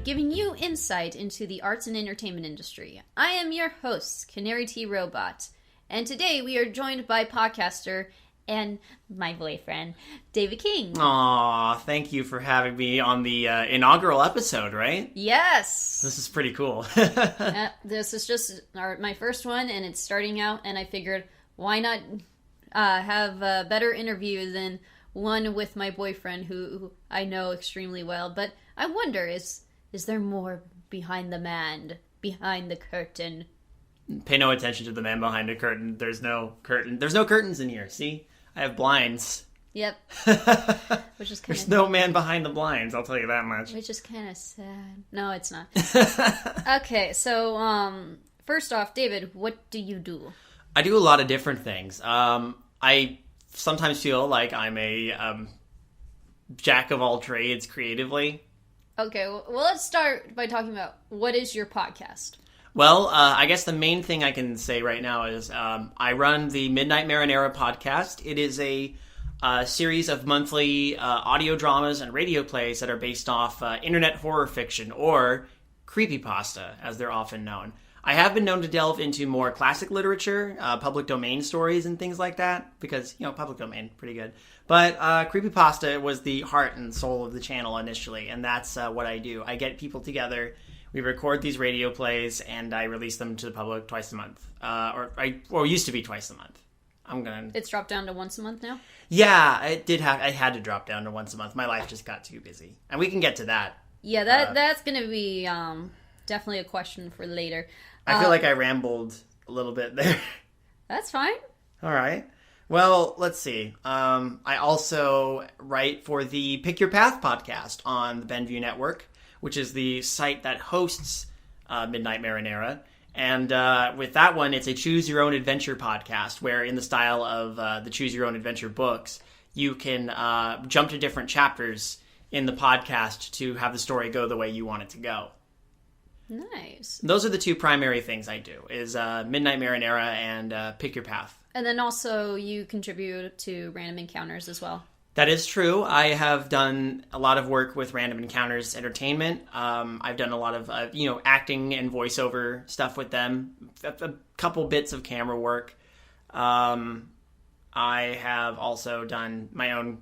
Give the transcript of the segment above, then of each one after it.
Giving you insight into the arts and entertainment industry. I am your host, Canary T Robot, and today we are joined by podcaster and my boyfriend, David King. Aw, thank you for having me on the inaugural episode, right? Yes! This is pretty cool. This is just my first one, and it's starting out, and I figured, why not have a better interview than one with my boyfriend, who I know extremely well, but I wonder, is there more behind the curtain? Pay no attention to the man behind the curtain. There's no curtain. There's no curtains in here. See? I have blinds. Yep. Which is There's no man behind the blinds, I'll tell you that much. Which is kind of sad. No, it's not. Okay, so, first off, David, what do you do? I do a lot of different things. I sometimes feel like I'm a jack of all trades creatively. Okay, well, let's start by talking about what is your podcast? Well, I guess the main thing I can say right now is I run the Midnight Marinara podcast. It is a series of monthly audio dramas and radio plays that are based off internet horror fiction, or creepypasta, as they're often known. I have been known to delve into more classic literature, public domain stories and things like that, because, public domain, pretty good. But creepypasta was the heart and soul of the channel initially, and that's what I do. I get people together, we record these radio plays, and I release them to the public twice a month. Or used to be twice a month. It's dropped down to once a month now? Yeah, I had to drop down to once a month. My life just got too busy. And we can get to that. Yeah, that's going to be definitely a question for later. I feel like I rambled a little bit there. That's fine. All right. Well, let's see. I also write for the Pick Your Path podcast on the Benview Network, which is the site that hosts Midnight Marinara. And with that one, it's a Choose Your Own Adventure podcast, where in the style of the Choose Your Own Adventure books, you can jump to different chapters in the podcast to have the story go the way you want it to go. Nice. Those are the two primary things I do, is Midnight Marinara and Pick Your Path. And then also you contribute to Random Encounters as well. That is true. I have done a lot of work with Random Encounters Entertainment. I've done a lot of, acting and voiceover stuff with them. A couple bits of camera work. I have also done my own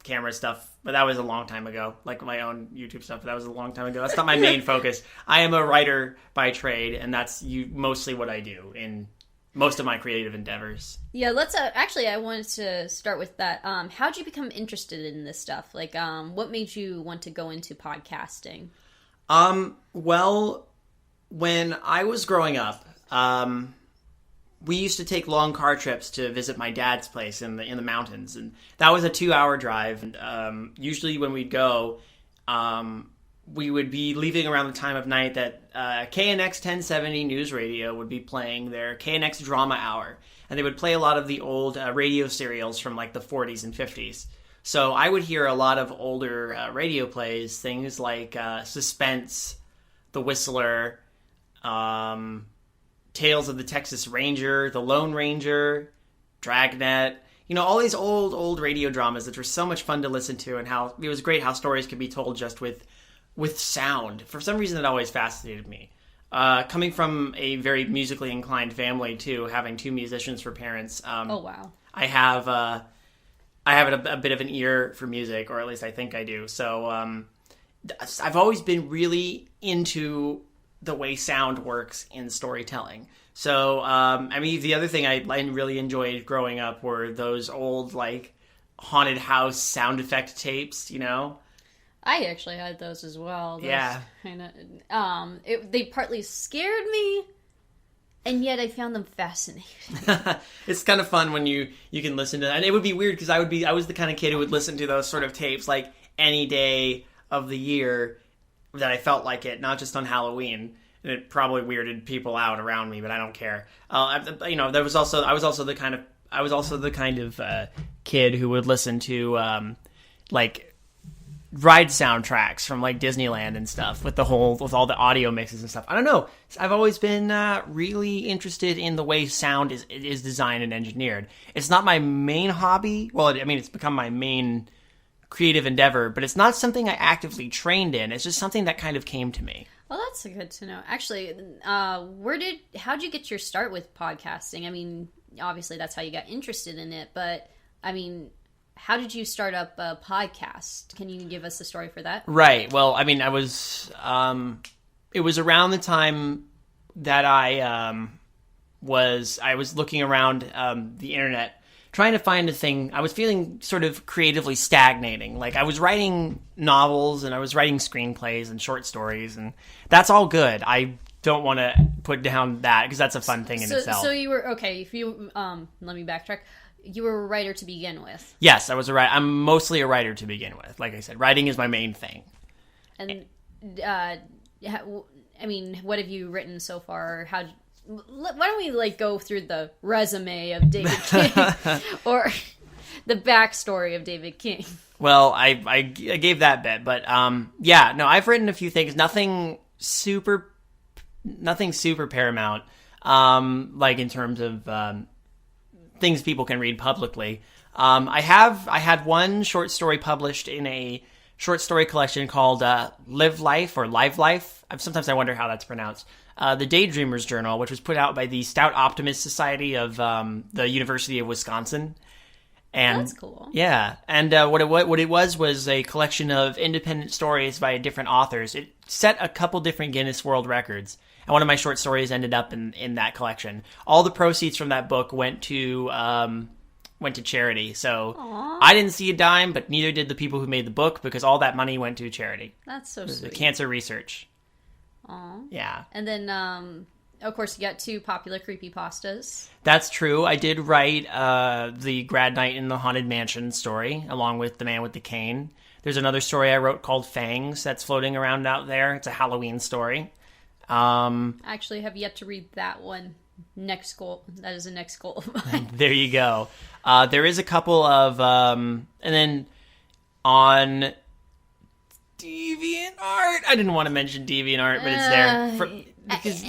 camera stuff, but that was a long time ago. Like my own YouTube stuff, but that was a long time ago. That's not my main focus. I am a writer by trade, and that's mostly what I do in most of my creative endeavors. Yeah, let's actually, I wanted to start with that. How'd you become interested in this stuff? Like, what made you want to go into podcasting? Well, when I was growing up, we used to take long car trips to visit my dad's place in the mountains, and that was a 2-hour drive. And usually when we'd go, we would be leaving around the time of night that KNX 1070 News Radio would be playing their KNX Drama Hour. And they would play a lot of the old radio serials from like the 40s and 50s. So I would hear a lot of older radio plays, things like Suspense, The Whistler, Tales of the Texas Ranger, The Lone Ranger, Dragnet. All these old radio dramas that were so much fun to listen to, and how it was great how stories could be told just with sound. For some reason, it always fascinated me. Coming from a very musically inclined family, too, having two musicians for parents. Oh, wow. I have a bit of an ear for music, or at least I think I do. So I've always been really into the way sound works in storytelling. So, the other thing I really enjoyed growing up were those old, haunted house sound effect tapes, I actually had those as well. Those yeah. They partly scared me, and yet I found them fascinating. It's kind of fun when you can listen to that. And it would be weird because I was the kind of kid who would listen to those sort of tapes any day of the year that I felt like it, not just on Halloween. and it probably weirded people out around me, but I don't care. There was also I was also the kind of kid who would listen to like ride soundtracks from like Disneyland and stuff with all the audio mixes and stuff. I don't know. I've always been really interested in the way sound is designed and engineered. It's not my main hobby. Well, I mean, it's become my main creative endeavor, but it's not something I actively trained in. It's just something that kind of came to me. Well, that's good to know. Actually, how'd you get your start with podcasting? I mean, obviously that's how you got interested in it, but I mean, how did you start up a podcast? Can you give us a story for that? Right. Well, I mean, it was around the time that I was looking around the internet, trying to find a thing. I was feeling sort of creatively stagnating. Like, I was writing novels and I was writing screenplays and short stories, and that's all good. I don't want to put down that because that's a fun thing in itself. So you were okay. If you let me backtrack. You were a writer to begin with. Yes, I was a writer. I'm mostly a writer to begin with. Like I said, writing is my main thing. And I mean, what have you written so far? Why don't we go through the resume of David King or the backstory of David King? Well, I gave that bit, but I've written a few things. Nothing super paramount. Like in terms of things people can read publicly. I had one short story published in a short story collection called Live Life or Live Life. Sometimes I wonder how that's pronounced. The Daydreamers Journal, which was put out by the Stout Optimist Society of the University of Wisconsin. And that's cool. Yeah, and what it was a collection of independent stories by different authors. It set a couple different Guinness World Records. And one of my short stories ended up in that collection. All the proceeds from that book went to charity. So Aww. I didn't see a dime, but neither did the people who made the book, because all that money went to charity. That's so sweet. The cancer research. Aww. Yeah. And then, of course, you got 2 popular creepypastas. That's true. I did write the Grad Night in the Haunted Mansion story, along with The Man with the Cane. There's another story I wrote called Fangs that's floating around out there. It's a Halloween story. I actually have yet to read that one. Next goal. That is a next goal of mine. There you go. There is a couple of, and then on DeviantArt. I didn't want to mention DeviantArt, but it's there. Because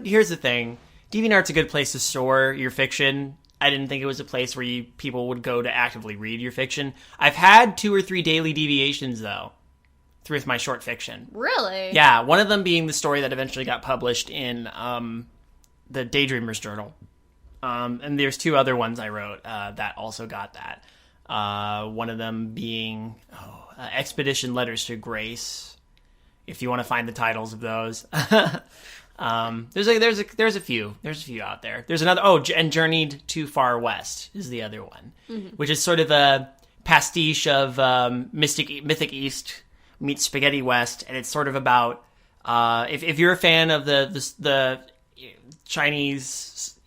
here's the thing. DeviantArt's a good place to store your fiction. I didn't think it was a place where people would go to actively read your fiction. I've had 2 or 3 daily deviations, though, with my short fiction. Really? Yeah, one of them being the story that eventually got published in the Daydreamers Journal. And there's 2 other ones I wrote that also got that. One of them being Expedition Letters to Grace, if you want to find the titles of those. There's a few out there. There's another, and Journeyed Too Far West is the other one, which is sort of a pastiche of Mythic East meets Spaghetti West, and it's sort of about if you're a fan of the Chinese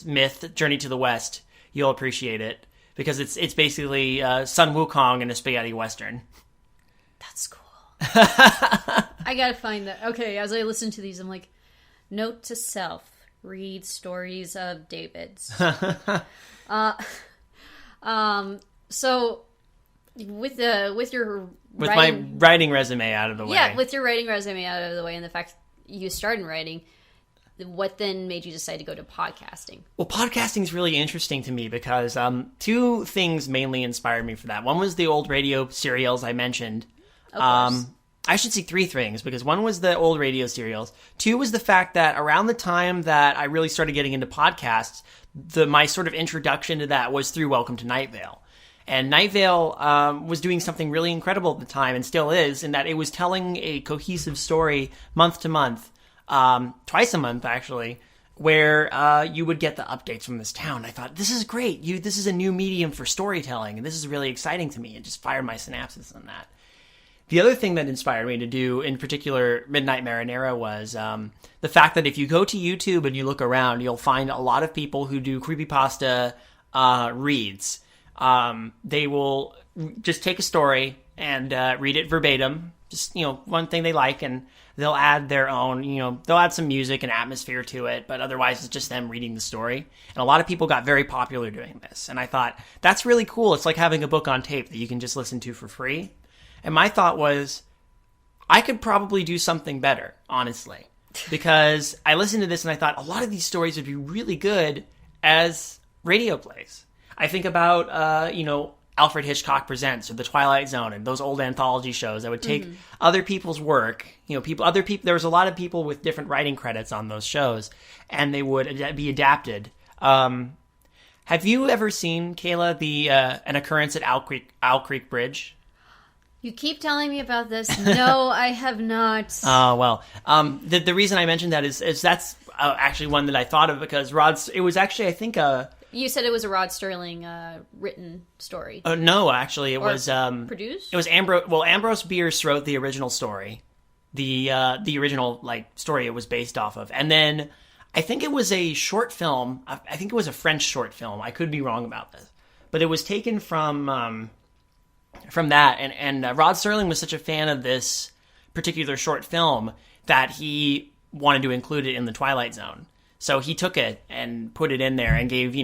myth Journey to the West, you'll appreciate it, because it's basically Sun Wukong in a spaghetti western. That's cool. I gotta find that. Okay, as I listen to these, I'm like, note to self: read stories of David's. So with my writing resume out of the way. Yeah, with your writing resume out of the way, and the fact you started writing, what then made you decide to go to podcasting? Well, podcasting is really interesting to me because 2 things mainly inspired me for that. One was the old radio serials I mentioned. Of course. I should say 3 things, because 1 was the old radio serials. 2 was the fact that around the time that I really started getting into podcasts, my sort of introduction to that was through Welcome to Night Vale. And Night Vale was doing something really incredible at the time, and still is, in that it was telling a cohesive story month to month, twice a month actually, where you would get the updates from this town. I thought, this is great. This is a new medium for storytelling, and this is really exciting to me. It just fired my synapses on that. The other thing that inspired me to do, in particular, Midnight Marinara, was the fact that if you go to YouTube and you look around, you'll find a lot of people who do creepypasta reads. They will just take a story and read it verbatim, just one thing they like, and they'll add their own, they'll add some music and atmosphere to it, but otherwise it's just them reading the story. And a lot of people got very popular doing this. And I thought, that's really cool. It's like having a book on tape that you can just listen to for free. And my thought was, I could probably do something better, honestly. Because I listened to this and I thought, a lot of these stories would be really good as radio plays. I think about, Alfred Hitchcock Presents or The Twilight Zone and those old anthology shows that would take other people's work, there was a lot of people with different writing credits on those shows, and they would be adapted. Have you ever seen, Kayla, an occurrence at Owl Creek Bridge? You keep telling me about this. No, I have not. Oh, well. The reason I mentioned that is that's actually one that I thought of because it was actually, I think, you said it was a Rod Sterling written story. No, actually, it was produced. It was Ambrose Bierce wrote the original story, the original story it was based off of, and then I think it was a short film. I think it was a French short film. I could be wrong about this, but it was taken from that, and Rod Sterling was such a fan of this particular short film that he wanted to include it in the Twilight Zone. So he took it and put it in there and gave,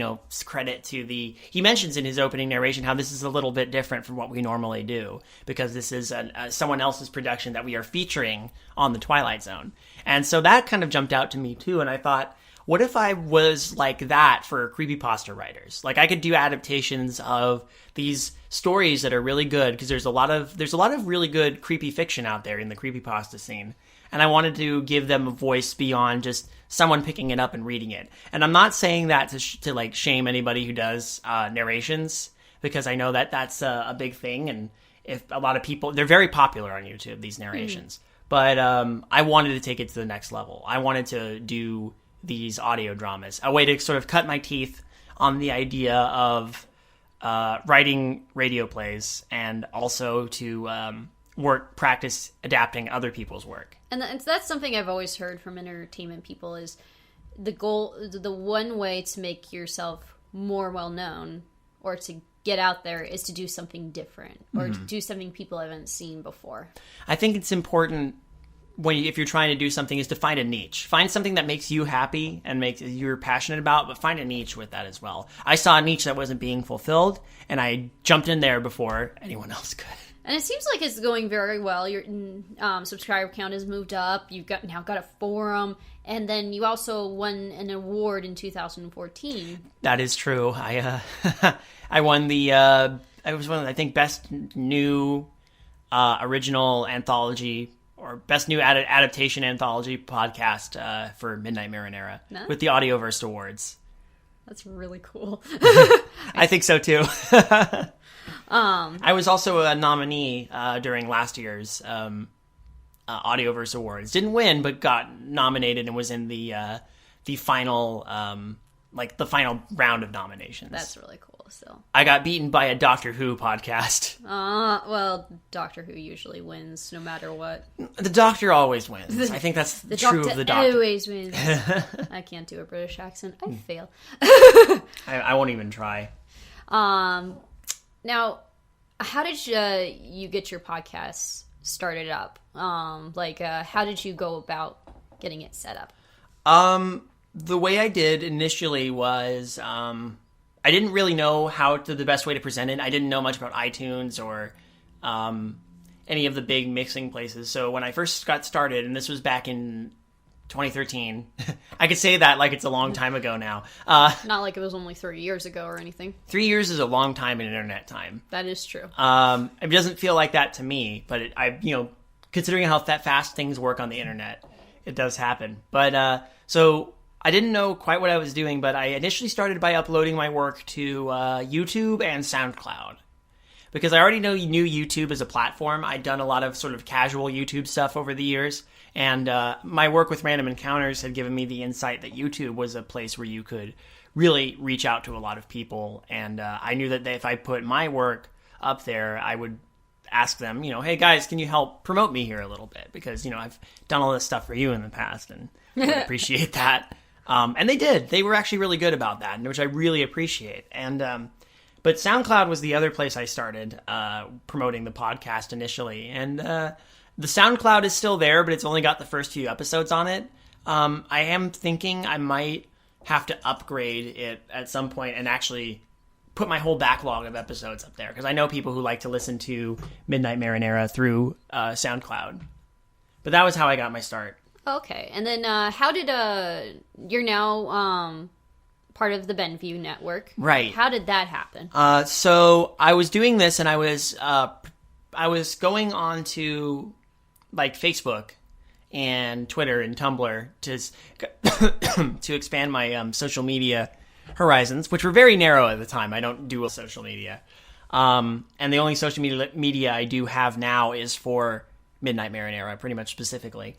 credit to he mentions in his opening narration how this is a little bit different from what we normally do because this is someone else's production that we are featuring on the Twilight Zone. And so that kind of jumped out to me too. And I thought, what if I was like that for creepypasta writers? Like I could do adaptations of these stories that are really good because there's a lot of really good creepy fiction out there in the creepypasta scene. And I wanted to give them a voice beyond just someone picking it up and reading it. And I'm not saying that to shame anybody who does narrations, because I know that that's a big thing. And if a lot of people, they're very popular on YouTube, these narrations. But I wanted to take it to the next level. I wanted to do these audio dramas, a way to sort of cut my teeth on the idea of writing radio plays and also to practice adapting other people's work. And that's something I've always heard from entertainment people is the goal, the one way to make yourself more well-known or to get out there is to do something different or to do something people haven't seen before. I think it's important if you're trying to do something is to find a niche. Find something that makes you happy and you're passionate about, but find a niche with that as well. I saw a niche that wasn't being fulfilled, and I jumped in there before anyone else could. And it seems like it's going very well. Your subscriber count has moved up. You've now got a forum, and then you also won an award in 2014. That is true. I won I was one of the, best new original anthology or best new adaptation anthology podcast for Midnight Marinara with the Audioverse Awards. That's really cool. I think so too. I was also a nominee during last year's Audioverse Awards. Didn't win, but got nominated and was in the final the final round of nominations. That's really cool. So I got beaten by a Doctor Who podcast. Well, Doctor Who usually wins no matter what. The Doctor always wins. I think that's true of the Doctor. Always wins. I can't do a British accent. I fail. I won't even try. Now, how did you get your podcast started up? How did you go about getting it set up? The way I did initially was I didn't really know the best way to present it. I didn't know much about iTunes or any of the big mixing places. So when I first got started, and this was back in 2013, I could say that like it's a long time ago now. Not like it was only 3 years ago or anything. 3 years is a long time in internet time. That is true. It doesn't feel like that to me, but considering how fast things work on the internet, it does happen. But so I didn't know quite what I was doing, but I initially started by uploading my work to YouTube and SoundCloud. Because I already knew YouTube as a platform. I'd done a lot of sort of casual YouTube stuff over the years. And my work with Random Encounters had given me the insight that YouTube was a place where you could really reach out to a lot of people. And I knew that if I put my work up there, I would ask them, hey guys, can you help promote me here a little bit? Because, I've done all this stuff for you in the past and I would appreciate that. And they did. They were actually really good about that, which I really appreciate. And but SoundCloud was the other place I started promoting the podcast initially. And The SoundCloud is still there, but it's only got the first few episodes on it. I am thinking I might have to upgrade it at some point and actually put my whole backlog of episodes up there, because I know people who like to listen to Midnight Marinara through SoundCloud. But that was how I got my start. Okay, and then how did you're now part of the Benview network, right? How did that happen? So I was doing this, and I was going on to like Facebook and Twitter and Tumblr to expand my social media horizons, which were very narrow at the time. I don't do social media, and the only social media I do have now is for Midnight Marinara, pretty much specifically.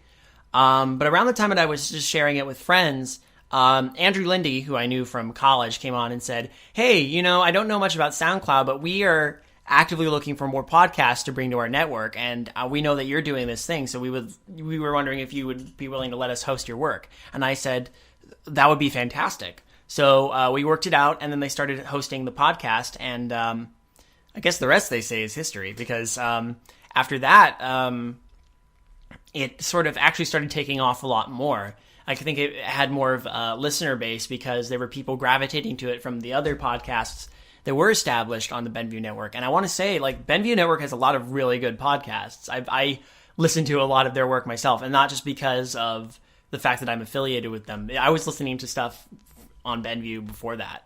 But around the time that I was just sharing it with friends, Andrew Lindy, who I knew from college, came on and said, "Hey, I don't know much about SoundCloud, but we are actively looking for more podcasts to bring to our network, and we know that you're doing this thing, so we were wondering if you would be willing to let us host your work." And I said, "That would be fantastic." So we worked it out, and then they started hosting the podcast, and I guess the rest, they say, is history, because after that, it sort of actually started taking off a lot more. I think it had more of a listener base because there were people gravitating to it from the other podcasts that were established on the Benview Network. And I want to say, like, Benview Network has a lot of really good podcasts. I listen to a lot of their work myself, and not just because of the fact that I'm affiliated with them. I was listening to stuff on Benview before that.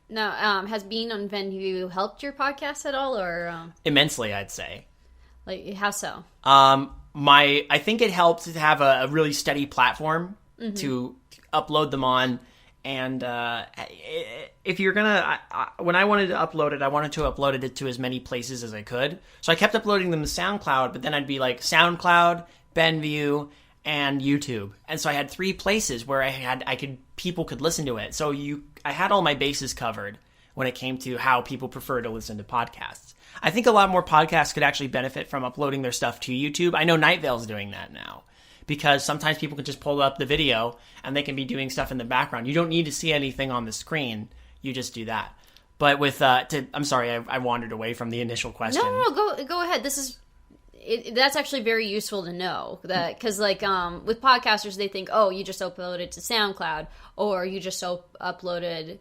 Now, has being on Benview helped your podcast at all, or immensely, I'd say. Like, how so? I think it helped to have a really steady platform to upload them on. And if you're gonna, when I wanted to upload it, I wanted to upload it to as many places as I could. So I kept uploading them to SoundCloud, but then I'd be like SoundCloud, Benview, and YouTube. And so I had 3 places where people could listen to it. So I had all my bases covered when it came to how people prefer to listen to podcasts. I think a lot more podcasts could actually benefit from uploading their stuff to YouTube. I know Night Vale's doing that now, because sometimes people can just pull up the video and they can be doing stuff in the background. You don't need to see anything on the screen. You just do that. But with, I'm sorry, I wandered away from the initial question. No, go ahead. That's actually very useful to know, that because like with podcasters, they think, oh, you just uploaded to SoundCloud or you just uploaded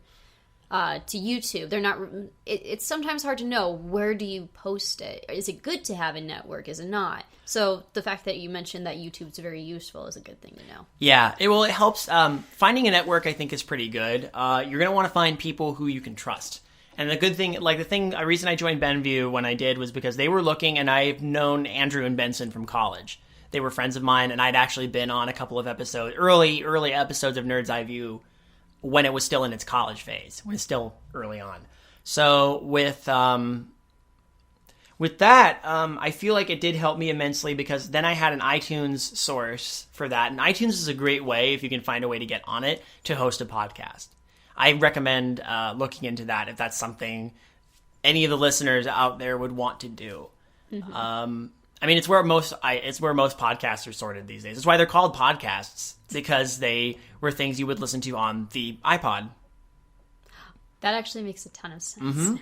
to YouTube. They're not. It's sometimes hard to know, where do you post it. Is it good to have a network? Is it not? So the fact that you mentioned that YouTube's very useful is a good thing to know. Yeah, it helps. Finding a network, I think, is pretty good. You're going to want to find people who you can trust. And the good thing, a reason I joined Benview when I did was because they were looking, and I've known Andrew and Benson from college. They were friends of mine, and I'd actually been on a couple of episodes, early episodes of Nerd's Eye View, when it was still in its college phase, when it's still early on. So with that, I feel like it did help me immensely, because then I had an iTunes source for that. And iTunes is a great way, if you can find a way to get on it, to host a podcast. I recommend looking into that if that's something any of the listeners out there would want to do. Mm-hmm. I mean, it's where most podcasts are sorted these days. It's why they're called podcasts, because they were things you would listen to on the iPod. That actually makes a ton of sense. Mm-hmm.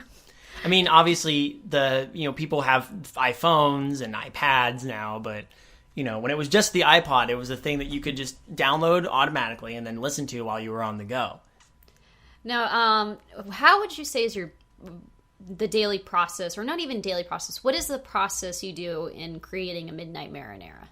I mean, obviously, people have iPhones and iPads now, but when it was just the iPod, it was a thing that you could just download automatically and then listen to while you were on the go. Now, how would you say is the daily process, or not even daily process? What is the process you do in creating a Midnight Marinara?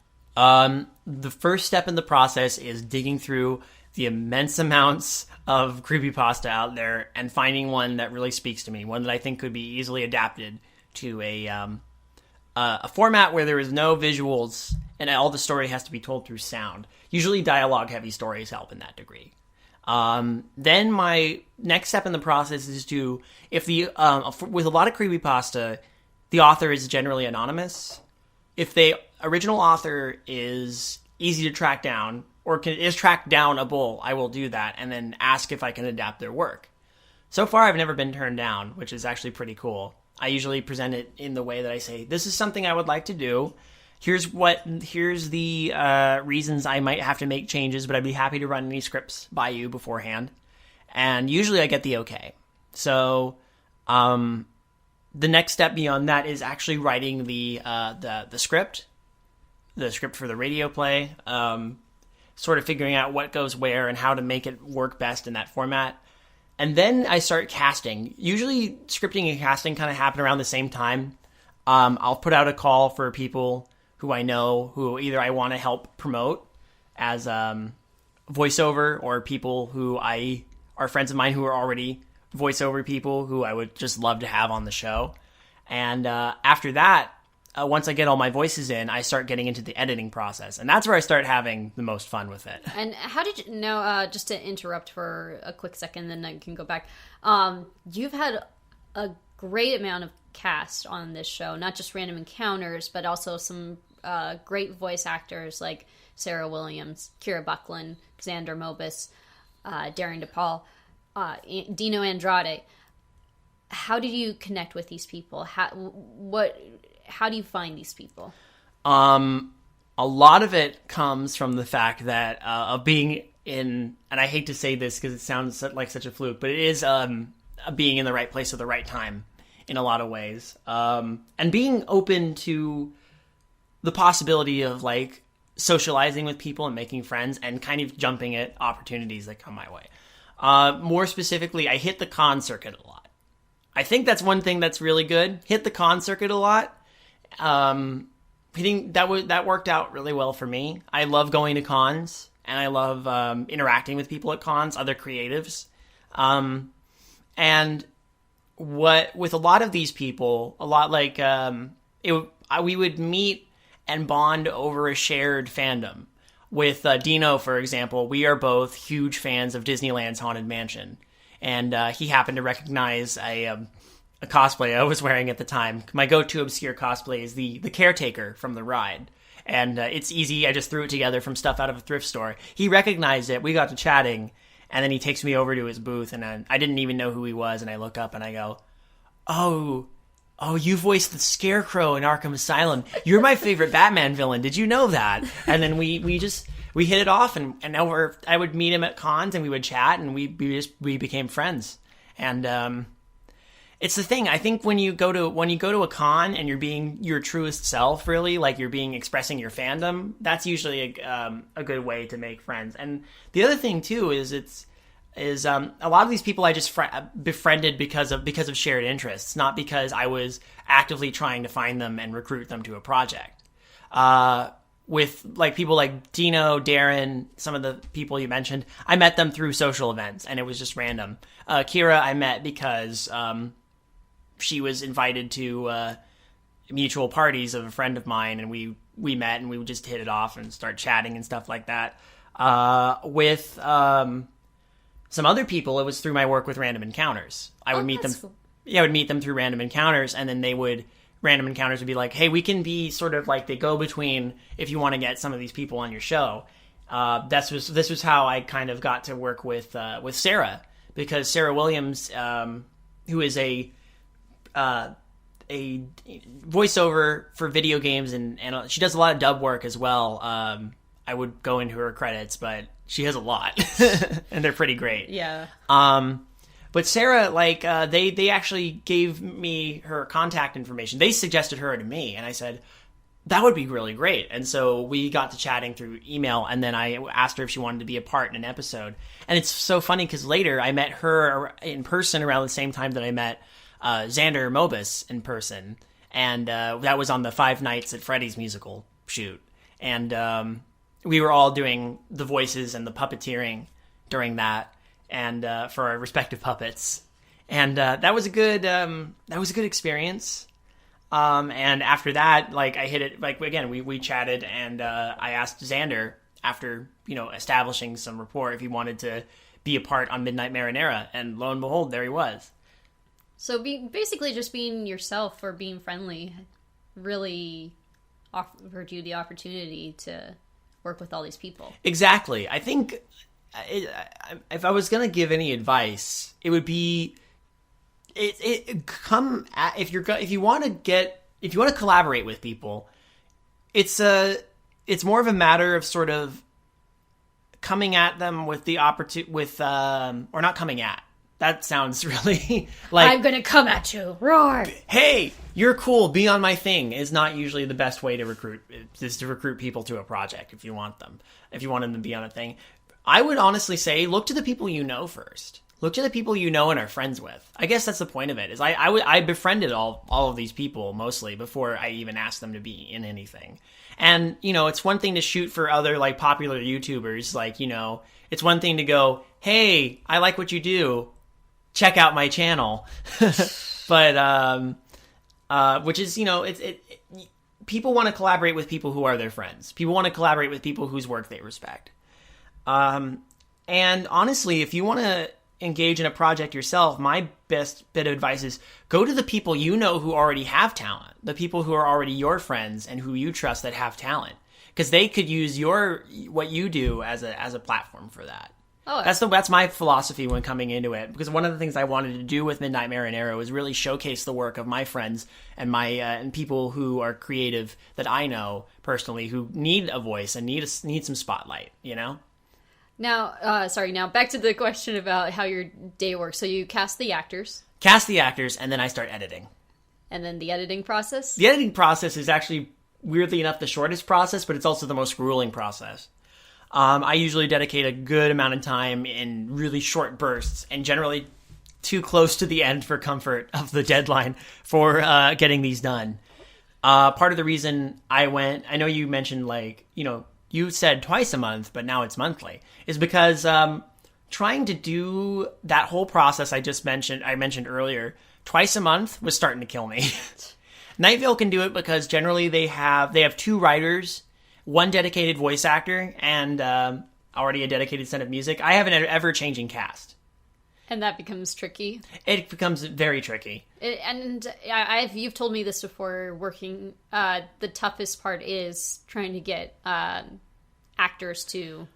The first step in the process is digging through the immense amounts of creepypasta out there and finding one that really speaks to me, one that I think could be easily adapted to a format where there is no visuals and all the story has to be told through sound. Usually dialogue-heavy stories help in that degree. Then my next step in the process is with a lot of creepypasta, the author is generally anonymous. If the original author is easy to track down, or is tracked downable, I will do that and then ask if I can adapt their work. So far, I've never been turned down, which is actually pretty cool. I usually present it in the way that I say, this is something I would like to do. Here's the reasons I might have to make changes, but I'd be happy to run any scripts by you beforehand. And usually I get the okay. So the next step beyond that is actually writing the script. the script for the radio play, sort of figuring out what goes where and how to make it work best in that format. And then I start casting. Usually scripting and casting kind of happen around the same time. I'll put out a call for people who I know who either I want to help promote as voiceover, or people who are friends of mine who are already voiceover people who I would just love to have on the show. And after that, once I get all my voices in, I start getting into the editing process. And that's where I start having the most fun with it. And how did you know, just to interrupt for a quick second, then I can go back. You've had a great amount of cast on this show, not just random encounters, but also some great voice actors like Sarah Williams, Kira Buckland, Xander Mobus, Darren DePaul, Dino Andrade. How did you connect with these people? How do you find these people? A lot of it comes from the fact that of being in, and I hate to say this because it sounds like such a fluke, but it is being in the right place at the right time in a lot of ways, and being open to the possibility of like socializing with people and making friends and kind of jumping at opportunities that come my way. More specifically, I hit the con circuit a lot. I think that's one thing that's really good. Hit the con circuit a lot. Hitting that worked out really well for me. I love going to cons, and I love interacting with people at cons, other creatives. And with a lot of these people, a lot like we would meet and bond over a shared fandom. With Dino, for example, we are both huge fans of Disneyland's Haunted Mansion, and he happened to recognize a cosplay I was wearing at the time. My go-to obscure cosplay is the caretaker from the ride, and it's easy. I just threw it together from stuff out of a thrift store. He recognized it. We got to chatting, and then he takes me over to his booth, and I didn't even know who he was, and I look up and I go, "Oh, you voiced the Scarecrow in Arkham Asylum. You're my favorite Batman villain. Did you know that?" And then we hit it off, and now I would meet him at cons, and we would chat, and we became friends. And it's the thing. I think when you go to a con and you're being your truest self, really, like you're expressing your fandom, that's usually a good way to make friends. And the other thing too is a lot of these people I just befriended because of shared interests, not because I was actively trying to find them and recruit them to a project. With like people like Dino, Darren, some of the people you mentioned, I met them through social events, and it was just random. Kira I met because she was invited to mutual parties of a friend of mine, and we met and we would just hit it off and start chatting and stuff like that. With some other people, it was through my work with Random Encounters. I would meet them. Cool. Yeah, I would meet them through Random Encounters, and then Random Encounters would be like, "Hey, we can be sort of like the go-between if you want to get some of these people on your show." This was how I kind of got to work with Sarah, because Sarah Williams, who is a voiceover for video games, and she does a lot of dub work as well. I would go into her credits, but she has a lot, and they're pretty great. Yeah. But Sarah, like, they actually gave me her contact information. They suggested her to me, and I said, that would be really great. And so we got to chatting through email, and then I asked her if she wanted to be a part in an episode. And it's so funny, because later I met her in person around the same time that I met Xander Mobus in person. And that was on the Five Nights at Freddy's musical shoot. And we were all doing the voices and the puppeteering during that, and for our respective puppets, and that was a good experience. And after that, like, I hit it, like, again, we chatted, and I asked Xander, after establishing some rapport, if he wanted to be a part on Midnight Marinara, and lo and behold, there he was. So basically just being yourself, or being friendly, really offered you the opportunity to work with all these people. Exactly. I think if I was going to give any advice, it would be if you want to collaborate with people, it's more of a matter of sort of coming at them with the opportunity, or not coming at. that sounds really like I'm gonna come at you, roar. Hey, you're cool, be on my thing is not usually the best way to recruit, is to recruit people to a project if you want them to be on a thing. I would honestly say look to the people you know first. Look to the people you know and are friends with. I guess that's the point of it. Is I befriended all of these people mostly before I even asked them to be in anything. And, you know, it's one thing to shoot for other, like, popular YouTubers. Like, you know, it's one thing to go, hey, I like what you do. Check out my channel. But, which is, you know, people want to collaborate with people who are their friends. People want to collaborate with people whose work they respect. And honestly, if you want to engage in a project yourself, my best bit of advice is go to the people you know who already have talent, the people who are already your friends and who you trust that have talent, because they could use what you do as a platform for that. Oh, that's my philosophy when coming into it, because one of the things I wanted to do with Midnight Marinara was really showcase the work of my friends and my and people who are creative that I know personally who need a voice and need some spotlight, you know. Now, now back to the question about how your day works. So you cast the actors, and then I start editing. And then the editing process? The editing process is actually, weirdly enough, the shortest process, but it's also the most grueling process. I usually dedicate a good amount of time in really short bursts, and generally too close to the end for comfort of the deadline for getting these done. Part of the reason I know you mentioned, like, you know, you said twice a month, but now it's monthly, is because trying to do that whole process I mentioned earlier, twice a month was starting to kill me. Night Vale can do it because generally they have 2 writers, 1 dedicated voice actor, and already a dedicated set of music. I have an ever-changing cast. And that becomes tricky. It becomes very tricky. You've told me this before. Working, the toughest part is trying to get actors to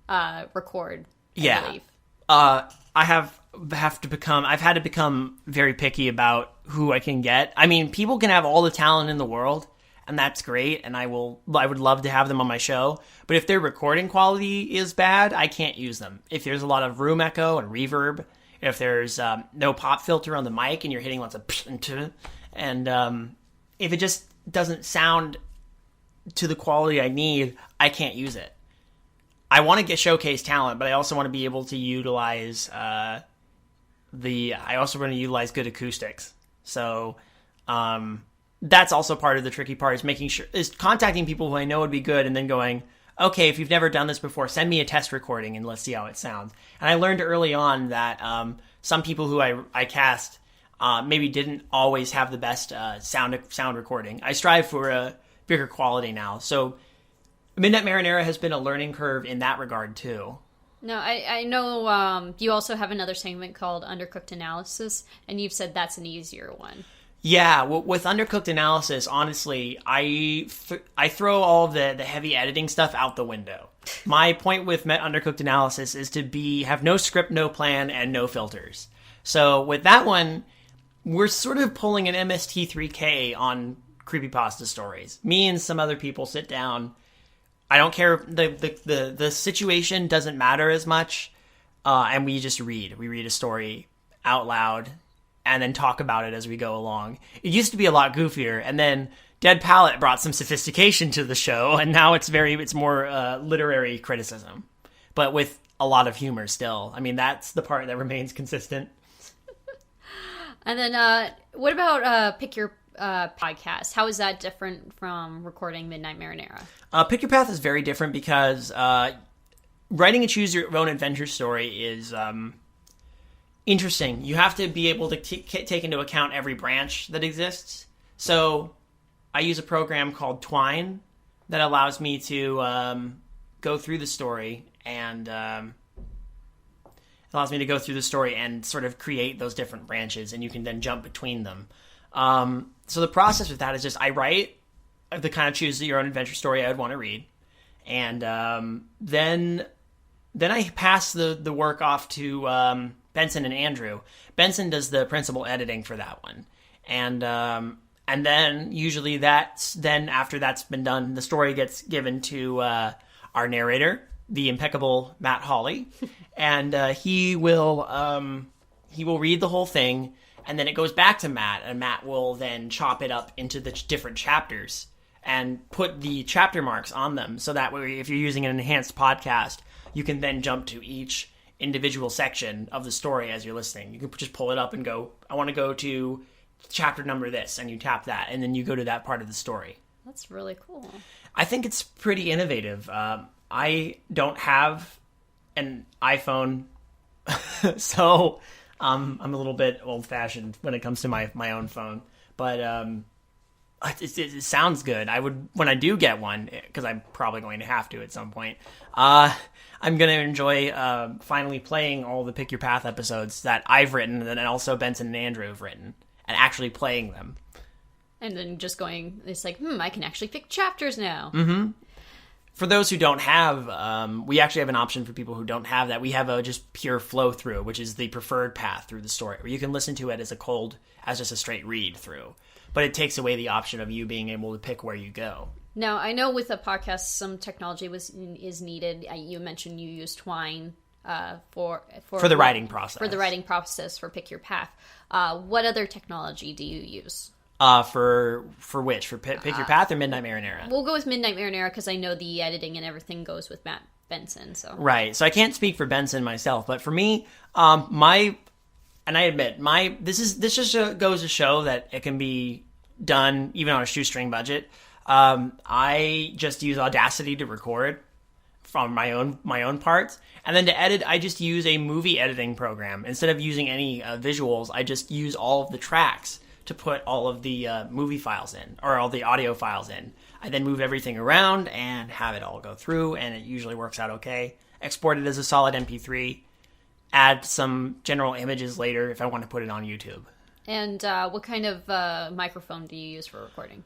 record. I believe. I've had to become very picky about who I can get. I mean, people can have all the talent in the world, and that's great, and I would love to have them on my show. But if their recording quality is bad, I can't use them. If there's a lot of room echo and reverb, if there's no pop filter on the mic and you're hitting lots of and if it just doesn't sound to the quality I need, I can't use it. I want to showcase talent, but I also want to be able to utilize utilize good acoustics. So that's also part of the tricky part, is contacting people who I know would be good and then going, okay, if you've never done this before, send me a test recording and let's see how it sounds. And I learned early on that some people who I cast maybe didn't always have the best sound recording. I strive for a bigger quality now. So Midnight Marinara has been a learning curve in that regard too. No, I know you also have another segment called Undercooked Analysis, and you've said that's an easier one. Yeah, with Undercooked Analysis, honestly, I throw all of the heavy editing stuff out the window. My point with Undercooked Analysis is to have no script, no plan, and no filters. So with that one, we're sort of pulling an MST3K on creepypasta stories. Me and some other people sit down. I don't care. The situation doesn't matter as much, and we just read. We read a story out loud and then talk about it as we go along. It used to be a lot goofier, and then Dead Palette brought some sophistication to the show, and now it's more literary criticism, but with a lot of humor still. I mean, that's the part that remains consistent. And then, what about Pick Your Podcast? How is that different from recording Midnight Marinara? Pick Your Path is very different because writing a choose your own adventure story is interesting. You have to be able to take into account every branch that exists. So I use a program called Twine that allows me to go through the story and sort of create those different branches, and you can then jump between them. So the process with that is just I write the kind of choose your own adventure story I would want to read, and then I pass the work off to Benson and Andrew. Benson does the principal editing for that one, and then usually after that's been done, the story gets given to our narrator, the impeccable Matt Hawley, and he will he will read the whole thing, and then it goes back to Matt, and Matt will then chop it up into the different chapters and put the chapter marks on them, so that way if you're using an enhanced podcast, you can then jump to each individual section of the story as you're listening. You can just pull it up and go, I want to go to chapter number this, and you tap that, and then you go to that part of the story. That's really cool. I think it's pretty innovative. I don't have an iPhone, so I'm a little bit old-fashioned when it comes to my own phone. But it sounds good. I would, when I do get one, because I'm probably going to have to at some point, I'm going to enjoy finally playing all the Pick Your Path episodes that I've written, and then also Benson and Andrew have written, and actually playing them. And then just going, it's like, I can actually pick chapters now. Mm-hmm. For those who don't have, we actually have an option for people who don't have that. We have a just pure flow through, which is the preferred path through the story, where you can listen to it as just a straight read through. But it takes away the option of you being able to pick where you go. Now, I know with a podcast, some technology is needed. You mentioned you use Twine for the writing process. For the writing process for Pick Your Path. What other technology do you use? For which? For Pick Your Path or Midnight Marinara? We'll go with Midnight Marinara because I know the editing and everything goes with Matt Benson. So right. So I can't speak for Benson myself, but for me, and I admit, this just goes to show that it can be done even on a shoestring budget. I just use Audacity to record from my own parts, and then to edit, I just use a movie editing program. Instead of using any visuals, I just use all of the tracks to put all of the movie files in, or all the audio files in. I then move everything around and have it all go through, and it usually works out okay. Export it as a solid MP3, add some general images later if I want to put it on YouTube. And what kind of microphone do you use for recording?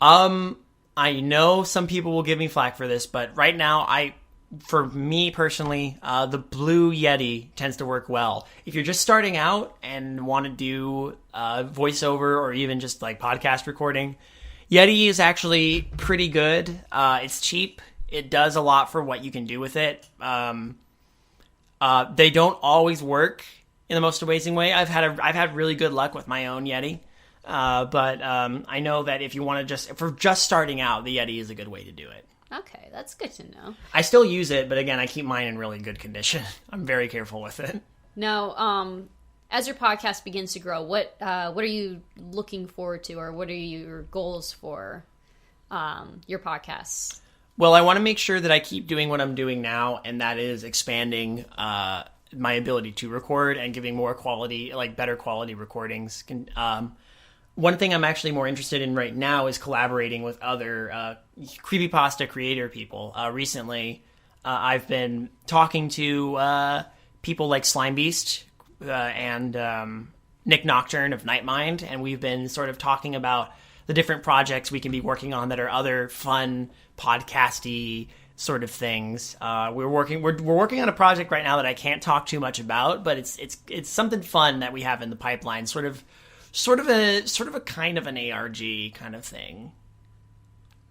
I know some people will give me flack for this, but right now, for me personally, the Blue Yeti tends to work well. If you're just starting out and want to do voiceover or even just like podcast recording, Yeti is actually pretty good. It's cheap. It does a lot for what you can do with it. They don't always work in the most amazing way. I've had really good luck with my own Yeti. But I know that if you're just starting out, the Yeti is a good way to do it. Okay, that's good to know. I still use it, but again, I keep mine in really good condition. I'm very careful with it. Now, as your podcast begins to grow, what are you looking forward to, or what are your goals for your podcasts? Well, I want to make sure that I keep doing what I'm doing now, and that is expanding my ability to record and giving more quality, like better quality recordings. One thing I'm actually more interested in right now is collaborating with other creepypasta creator people. Recently, I've been talking to people like Slime Beast and Nick Nocturne of Nightmind, and we've been sort of talking about the different projects we can be working on that are other fun podcasty sort of things. We're working on a project right now that I can't talk too much about, but it's something fun that we have in the pipeline. Sort of a kind of an ARG kind of thing.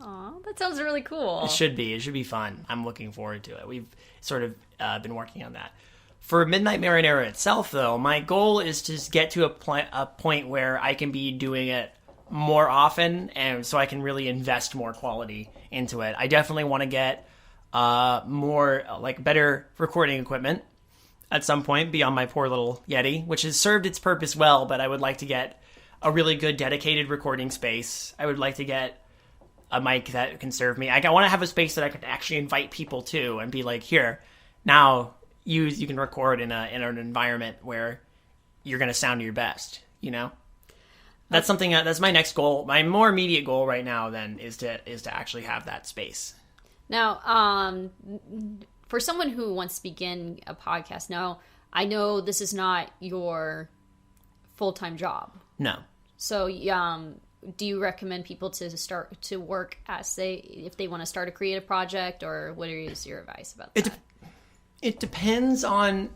Aw, that sounds really cool. It should be fun. I'm looking forward to it. We've sort of been working on that. For Midnight Marinara itself, though, my goal is to get to a point where I can be doing it more often, and so I can really invest more quality into it. I definitely want to get more, like, better recording equipment at some point beyond my poor little Yeti, which has served its purpose well, but I would like to get a really good dedicated recording space. I would like to get a mic that can serve me. I want to have a space that I could actually invite people to and be like, here, now you can record in an environment where you're going to sound your best, you know? That's something that's my next goal. My more immediate goal right now then is to actually have that space. Now, for someone who wants to begin a podcast, now I know this is not your full-time job. No. So, do you recommend people to start to work if they want to start a creative project, or what is your advice about that? It depends on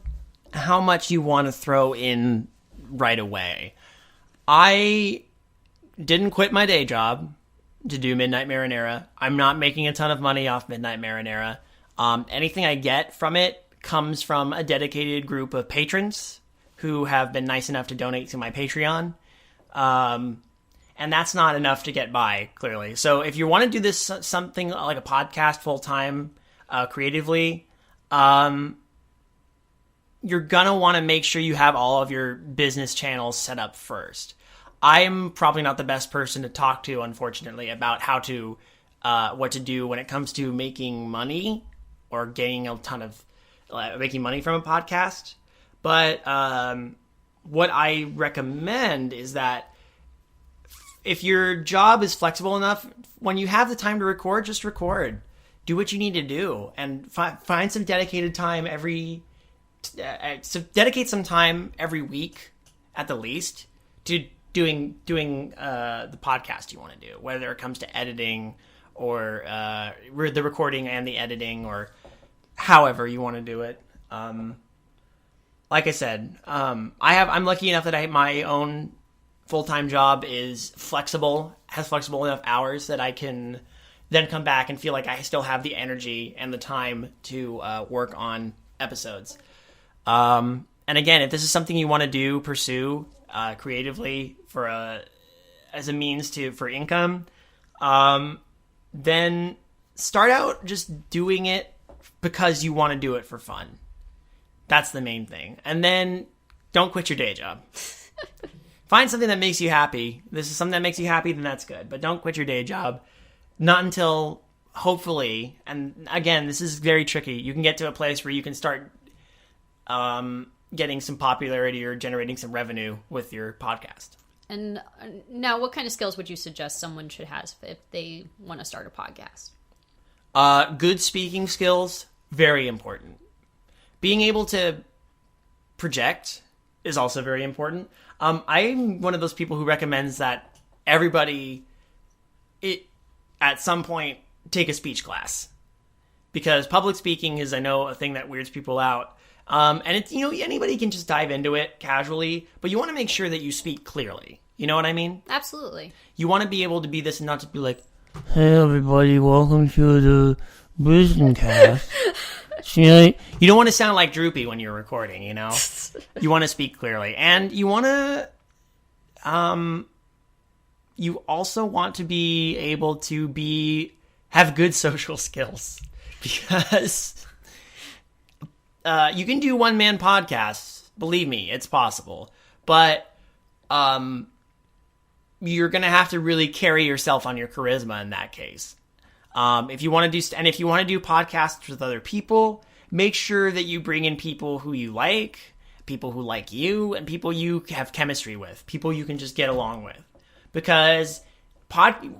how much you want to throw in right away. I didn't quit my day job to do Midnight Marinara. I'm not making a ton of money off Midnight Marinara. Anything I get from it comes from a dedicated group of patrons who have been nice enough to donate to my Patreon. And that's not enough to get by, clearly. So if you want to do this, something like a podcast full-time, creatively, you're going to want to make sure you have all of your business channels set up first. I'm probably not the best person to talk to, unfortunately, about how to, what to do when it comes to making money or getting a ton of, making money from a podcast. But what I recommend is that if your job is flexible enough, when you have the time to record, just record. Do what you need to do, and find some dedicated time dedicate some time every week, at the least, to doing the podcast you want to do, whether it comes to editing or the recording and the editing, or however you want to do it. Like I said, I'm lucky enough that my own full-time job is has flexible enough hours that I can then come back and feel like I still have the energy and the time to work on episodes. And again, if this is something you want to pursue creatively as a means for income, then start out just doing it because you want to do it for fun. That's the main thing. And then don't quit your day job. Find something that makes you happy. This is something that makes you happy, then that's good. But don't quit your day job. Not until, hopefully, and again, this is very tricky, you can get to a place where you can start getting some popularity or generating some revenue with your podcast. And now, what kind of skills would you suggest someone should have if they want to start a podcast? Good speaking skills, very important. Being able to project is also very important. I'm one of those people who recommends that everybody, at some point, take a speech class. Because public speaking is, I know, a thing that weirds people out. And it's, anybody can just dive into it casually, but you want to make sure that you speak clearly. You know what I mean? Absolutely. You want to be able to be this and not to be like, hey everybody, welcome to the Businesscast. You don't want to sound like droopy when you're recording, You want to speak clearly. And you want to, you also want to be able to have good social skills. Because you can do one-man podcasts. Believe me, it's possible. But you're going to have to really carry yourself on your charisma in that case. If you want to do podcasts with other people, make sure that you bring in people who you like, people who like you, and people you have chemistry with, people you can just get along with. Because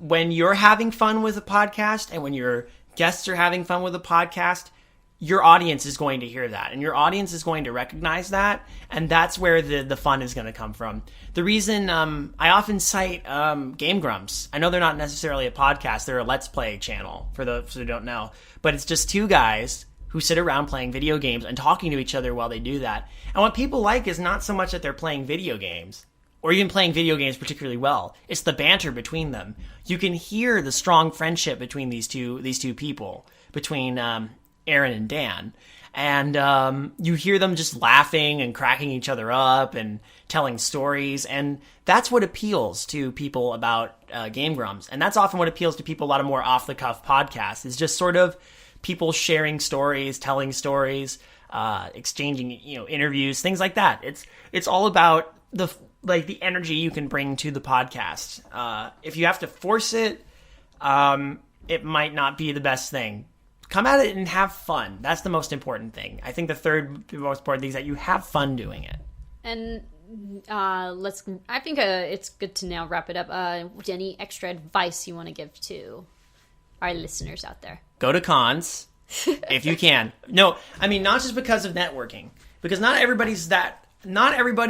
when you're having fun with a podcast and when your guests are having fun with a podcast, your audience is going to hear that, and your audience is going to recognize that, and that's where the fun is going to come from. The reason I often cite Game Grumps, I know they're not necessarily a podcast, they're a Let's Play channel, for those who don't know, but it's just two guys who sit around playing video games and talking to each other while they do that. And what people like is not so much that they're playing video games, or even playing video games particularly well. It's the banter between them. You can hear the strong friendship between these two people, between Aaron and Dan, and you hear them just laughing and cracking each other up and telling stories, and that's what appeals to people about Game Grumps, and that's often what appeals to people a lot of more off-the-cuff podcasts, is just sort of people sharing stories, telling stories, exchanging interviews, things like that. It's all about the energy you can bring to the podcast. If you have to force it, it might not be the best thing. Come at it and have fun. That's the most important thing. I think the third most important thing is that you have fun doing it. And I think it's good to now wrap it up. Any extra advice you want to give to our listeners out there? Go to cons if you can. No, I mean, not just because of networking, because not everybody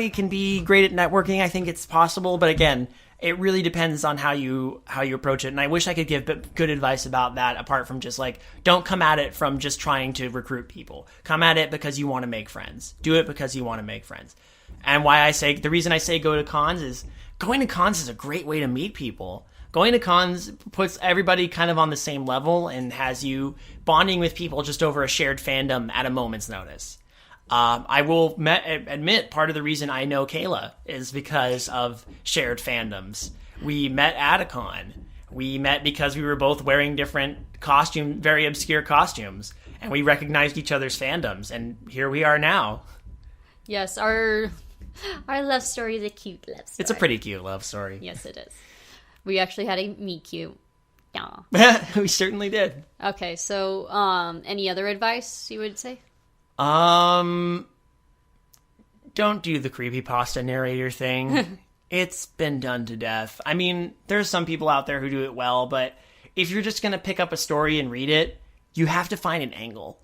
can be great at networking. I think it's possible, but again, it really depends on how you approach it. And I wish I could give good advice about that, apart from just don't come at it from just trying to recruit people. Come at it because you want to make friends. Do it because you want to make friends. And the reason I say go to cons is going to cons is a great way to meet people. Going to cons puts everybody kind of on the same level and has you bonding with people just over a shared fandom at a moment's notice. I will admit part of the reason I know Kayla is because of shared fandoms. We met at a con. We met because we were both wearing different very obscure costumes, and we recognized each other's fandoms, and here we are now. Yes, our love story is a cute love story. It's a pretty cute love story. Yes, it is. We actually had a meet cute. Yeah. We certainly did. Okay, so any other advice you would say? Don't do the creepypasta narrator thing. It's been done to death. I mean, there's some people out there who do it well, but if you're just going to pick up a story and read it, you have to find an angle.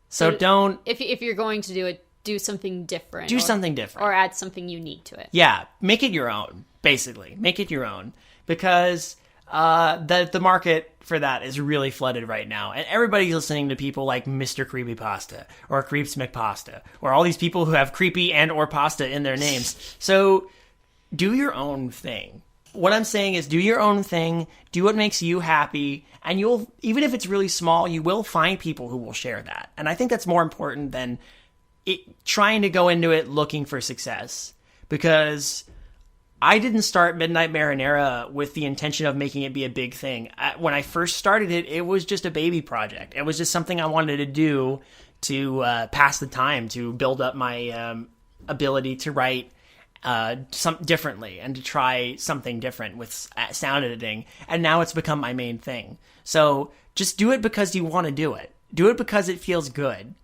So don't... If you're going to do it, do something different. Do something different. Or add something unique to it. Yeah, make it your own, basically. Make it your own. Because the market for that is really flooded right now. And everybody's listening to people like Mr. Creepypasta or Creeps McPasta or all these people who have creepy and or pasta in their names. So do your own thing. What I'm saying is do your own thing, do what makes you happy, and you'll, even if it's really small, you will find people who will share that. And I think that's more important than trying to go into it looking for success. Because I didn't start Midnight Marinara with the intention of making it be a big thing. When I first started it, it was just a baby project. It was just something I wanted to do to pass the time, to build up my ability to write differently and to try something different with sound editing. And now it's become my main thing. So just do it because you want to do it. Do it because it feels good.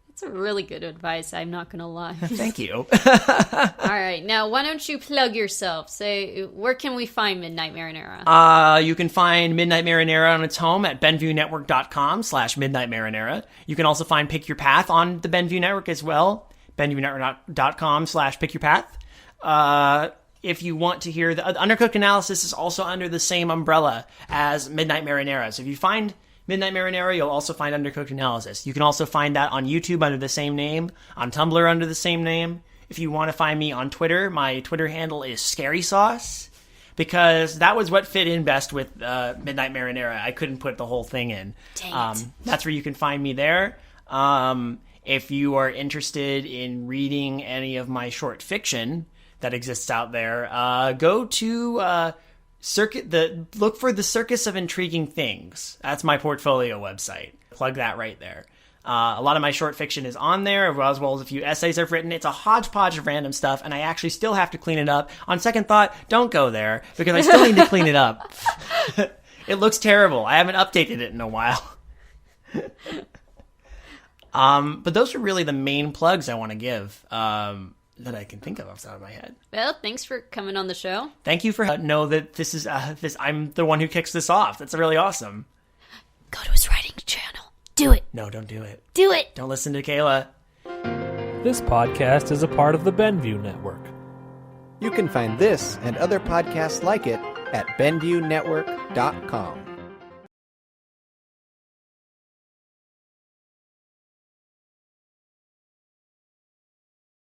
That's really good advice, I'm not gonna lie. Thank you. All right, now why don't you plug yourself? Say, where can we find Midnight Marinara? You can find Midnight Marinara on its home at benviewnetwork.com/Midnight Marinara. You can also find Pick Your Path on the Benview Network as well, benviewnetwork.com/Pick Your Path. If you want to hear the Undercooked Analysis is also under the same umbrella as Midnight Marinara. So if you find Midnight Marinara, you'll also find Undercooked Analysis. You can also find that on YouTube under the same name, on Tumblr under the same name. If you want to find me on Twitter, my Twitter handle is Scary Sauce, because that was what fit in best with Midnight Marinara. I couldn't put the whole thing in. Dang it. That's where you can find me there. If you are interested in reading any of my short fiction that exists out there, go to look for the Circus of Intriguing Things. That's my portfolio website. Plug that right there. A lot of my short fiction is on there, as well as a few essays I've written. It's a hodgepodge of random stuff, and I actually still have to clean it up. On second thought, don't go there, because I still need to clean it up. It looks terrible. I haven't updated it in a while. But those are really the main plugs I want to give. That I can think of off the top of my head. Well, thanks for coming on the show. Thank you for know that this is I'm the one who kicks this off. That's really awesome. Go to his writing channel. Do it. No, don't do it. Do it. Don't listen to Kayla. This podcast is a part of the Benview Network. You can find this and other podcasts like it at benviewnetwork.com.